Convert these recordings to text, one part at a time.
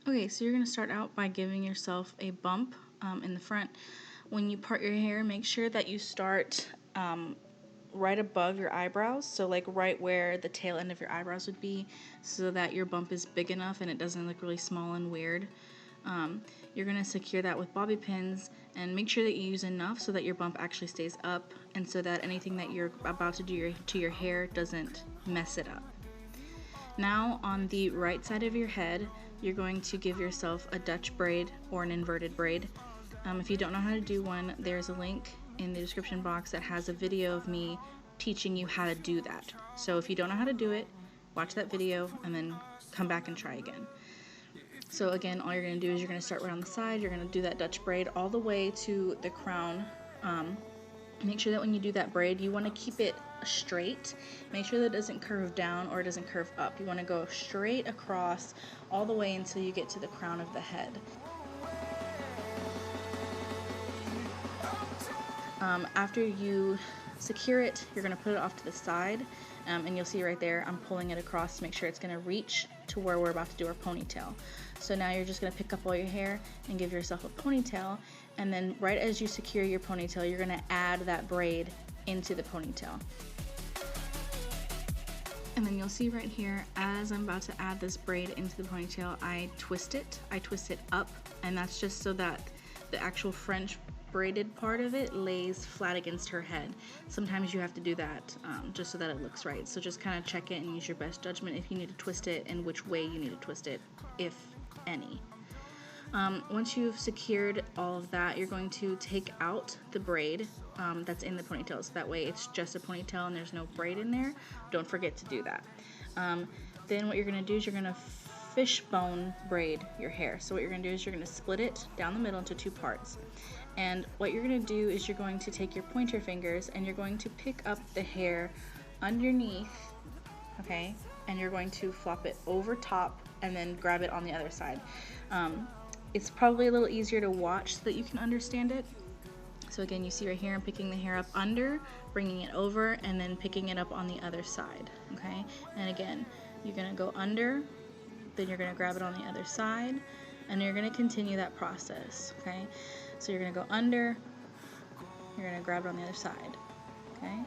Okay, so you're going to start out by giving yourself a bump in the front. When you part your hair, make sure that you start right above your eyebrows, so like right where the tail end of your eyebrows would be, so that your bump is big enough and it doesn't look really small and weird. You're going to secure that with bobby pins and make sure that you use enough so that your bump actually stays up and so that anything that you're about to do to your hair doesn't mess it up. Now on the right side of your head, you're going to give yourself a Dutch braid or an inverted braid. If you don't know how to do one, there's a link in the description box that has a video of me teaching you how to do that. So if you don't know how to do it, watch that video and then come back and try again. So again, all you're going to do is you're going to start right on the side, you're going to do that Dutch braid all the way to the crown. Make sure that when you do that braid, you want to keep it straight. Make sure that it doesn't curve down or it doesn't curve up. You want to go straight across all the way until you get to the crown of the head. After you secure it, you're going to put it off to the side, and you'll see right there I'm pulling it across to make sure it's going to reach to where we're about to do our ponytail. So now you're just going to pick up all your hair and give yourself a ponytail, and then right as you secure your ponytail, you're going to add that braid into the ponytail. And then you'll see right here, as I'm about to add this braid into the ponytail, I twist it up, and that's just so that the actual French braided part of it lays flat against her head. Sometimes you have to do that just so that it looks right. So just kind of check it and use your best judgment if you need to twist it and which way you need to twist it, if any. Once you've secured all of that, you're going to take out the braid that's in the ponytail, so that way it's just a ponytail and there's no braid in there. Don't forget to do that. Then what you're going to do is you're going to fishbone braid your hair. So what you're going to do is you're going to split it down the middle into two parts. And what you're going to do is you're going to take your pointer fingers and you're going to pick up the hair underneath, okay, and you're going to flop it over top and then grab it on the other side. It's probably a little easier to watch so that you can understand it. So again, you see right here I'm picking the hair up under, bringing it over, and then picking it up on the other side, okay? And again, you're going to go under, then you're going to grab it on the other side, and you're going to continue that process, okay? So you're going to go under, you're going to grab it on the other side, okay?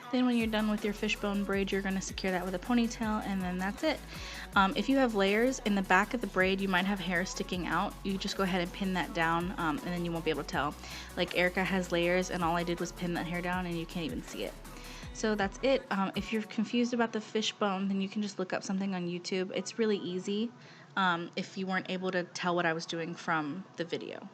Then when you're done with your fishbone braid, you're going to secure that with a ponytail, and then that's it. If you have layers in the back of the braid, you might have hair sticking out. You just go ahead and pin that down, and then you won't be able to tell. Like Erica has layers, and all I did was pin that hair down, and you can't even see it. So that's it. If you're confused about the fishbone, then you can just look up something on YouTube. It's really easy if you weren't able to tell what I was doing from the video.